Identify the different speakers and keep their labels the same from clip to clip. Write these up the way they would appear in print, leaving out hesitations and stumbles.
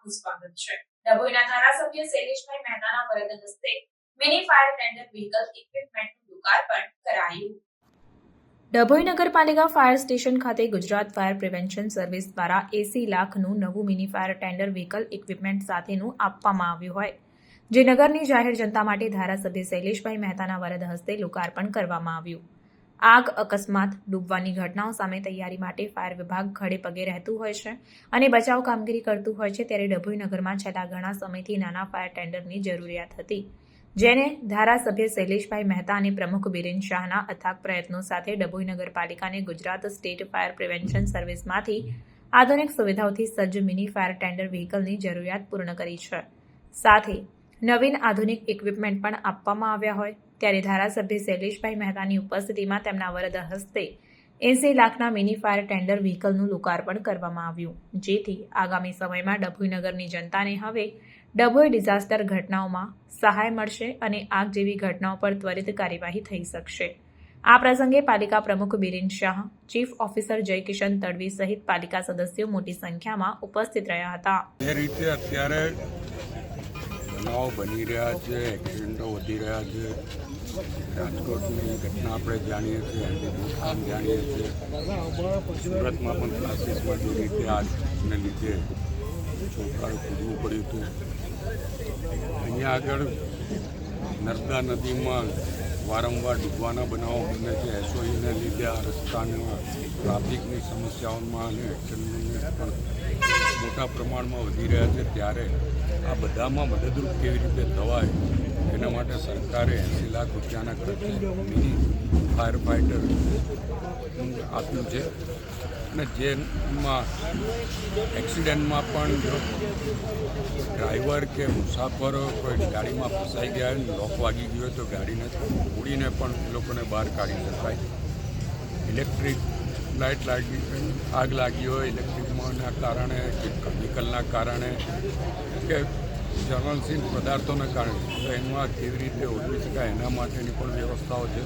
Speaker 1: આપનું સ્વાગત છે। ડભોઈના ધારાસભ્ય શૈલેષભાઈ મહેતાના વરદ હસ્તે મિની ફાયર ટેન્ડર વ્હીકલ ઇક્વિપમેન્ટનું લોકાર્પણ કરાયું। ડભોઈ નગરપાલિકા ફાયર સ્ટેશન ખાતે ગુજરાત ફાયર પ્રિવેન્શન સર્વિસ દ્વારા 80 લાખનું નવું mini fire tender vehicle equipment સાથેનું આપવામાં આવ્યું હોય, જે નગરની જાહેર જનતા માટે ધારાસભ્ય શૈલેષભાઈ મહેતાના વરદ હસ્તે લોકાર્પણ કરવામાં આવ્યું। આગ, અકસ્માત, ડૂબવાની ઘટનાઓ સામે તૈયારી માટે ફાયર વિભાગ ખડે પગે રહેતું હોય છે અને બચાવ કામગીરી કરતું હોય છે, ત્યારે ડભોઈ નગરમાં છેલ્લા ઘણા સમયથી નાના ફાયર ટેન્ડરની જરૂરિયાત હતી, જેને ધારાસભ્ય શૈલેષભાઈ મહેતા અને પ્રમુખ બિરેન શાહના અથાગ પ્રયત્નો સાથે ડભોઈ નગરપાલિકાને ગુજરાત સ્ટેટ ફાયર પ્રિવેન્શન સર્વિસમાંથી આધુનિક સુવિધાઓથી સજ્જ મિની ફાયર ટેન્ડર વ્હીકલની જરૂરિયાત પૂર્ણ કરી છે। સાથે નવીન આધુનિક ઇક્વિપમેન્ટ પણ આપવામાં આવ્યા હોય, ત્યારે ધારાસભ્ય શૈલેષભાઈ મહેતાની ઉપસ્થિતિમાં તેમના વરદ હસ્તે 80 લાખના મિની ફાયર ટેન્ડર વ્હીકલનું લોકાર્પણ કરવામાં આવ્યું, જેથી આગામી સમયમાં ડભોઈ નગરની જનતાને હવે ડભોઈ ડિઝાસ્ટર ઘટનાઓમાં સહાય મળશે અને આગ જેવી ઘટનાઓ પર ત્વરિત કાર્યવાહી થઈ શકશે। આ પ્રસંગે પાલિકા પ્રમુખ બિરેન શાહ, ચીફ ઓફિસર જયકિશન તડવી સહિત પાલિકા સદસ્યો મોટી સંખ્યામાં ઉપસ્થિત રહ્યા હતા।
Speaker 2: એ રીતે અત્યારે બનાવો બની રહ્યા છે, એક્સિડન્ટો વધી રહ્યા છે। રાજકોટની ઘટના આપણે જાણીએ છીએ, બોટાદ જાણીએ છીએ, સુરતમાં પણ ક્લાસીસમાં જે રીતે આગને લીધે છોકરાઓ કૂદવું પડ્યું હતું। અહીંયા આગળ નર્મદા નદીમાં વારંવાર ડૂબવાના બનાવો બને છે। એસઓઈને લીધે આ રસ્તાના ટ્રાફિકની સમસ્યાઓમાં અને એક્સિડન્ટની પણ મોટા પ્રમાણમાં વધી રહ્યા છે, ત્યારે આ બધામાં મદદરૂપ કેવી રીતે થવાય એના માટે સરકારે 80 લાખ રૂપિયાના ખર્ચે મિની ફાયર ફાઇટર આપ્યું છે। અને જેમાં એક્સિડન્ટમાં પણ જો ડ્રાઈવર કે મુસાફરો કોઈ ગાડીમાં ફસાઈ ગયા હોય, લોક વાગી ગયું હોય તો ગાડીને ઉડીને પણ એ લોકોને બહાર કાઢી શકાય। ઇલેક્ટ્રિક લાઇટ આગ લાગી હોય ઇલેક્ટ્રિકના કારણે કે કેમિકલના કારણે કે જ્વલનશીલ પદાર્થોના કારણે, તો એમાં કેવી રીતે ઓળખી શકાય એના માટેની પણ વ્યવસ્થાઓ છે।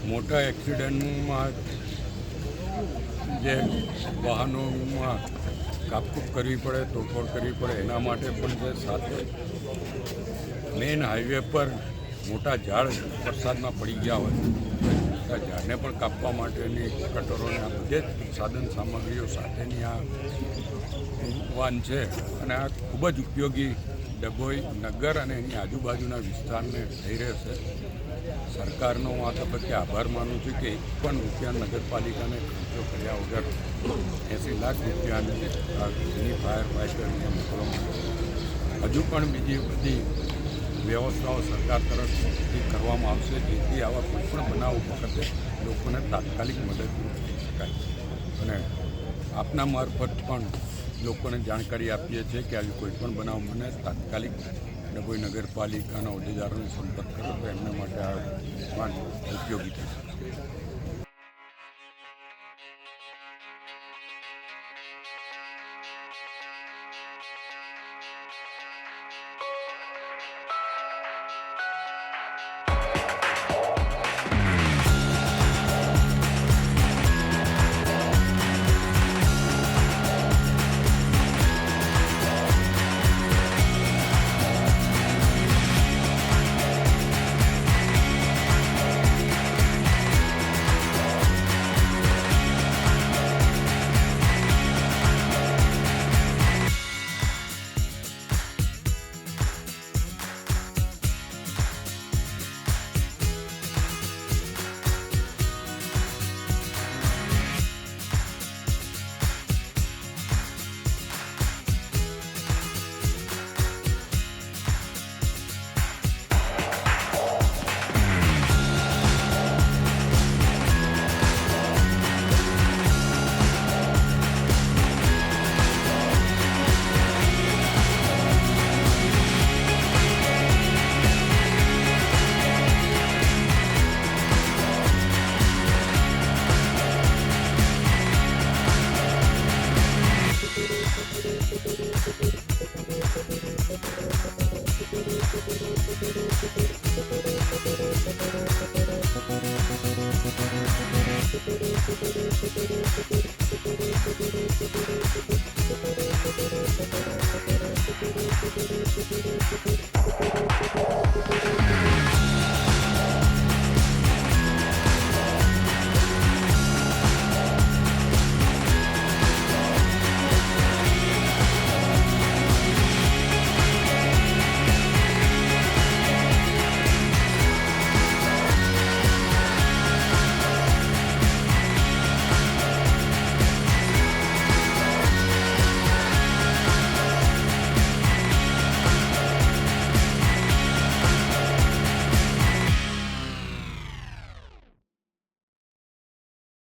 Speaker 2: મોટા એક્સિડન્ટમાં જે વાહનોમાં કાપકૂપ કરવી પડે, તોડફોડ કરવી પડે એના માટે પણ છે। સાથે મેઇન હાઈવે પર મોટા ઝાડ વરસાદમાં પડી ગયા હોય, મોટા ઝાડને પણ કાપવા માટેની કટરોને આ બધે જ સાધન સામગ્રીઓ સાથેની આ વાન છે અને આ ખૂબ જ ઉપયોગી ડભોઈ નગર અને એની આજુબાજુના વિસ્તારને થઈ રહેશે। સરકારનો હું આ તબક્કે આભાર માનું છું કે 1 પણ રૂપિયા નગરપાલિકાને ખર્ચો કર્યા વગર 80 લાખ રૂપિયાની મિની ફાયર ફાઇટરને મોકલવામાં આવે। હજુ પણ બીજી બધી વ્યવસ્થાઓ સરકાર તરફથી કરવામાં આવશે, જેથી આવા કોઈ પણ બનાવ વખતે લોકોને તાત્કાલિક મદદરૂપ થઈ શકાય। અને આપના મારફત પણ લોકોને જાણકારી આપીએ છીએ કે આવી કોઈ પણ બનાવ મને તાત્કાલિક ડભોઈ નગરપાલિકાના હોદ્દેદારોને સંપર્ક કરો તો એમના માટે આ વાન ઉપયોગી થઈ શકશે।
Speaker 3: Thank you.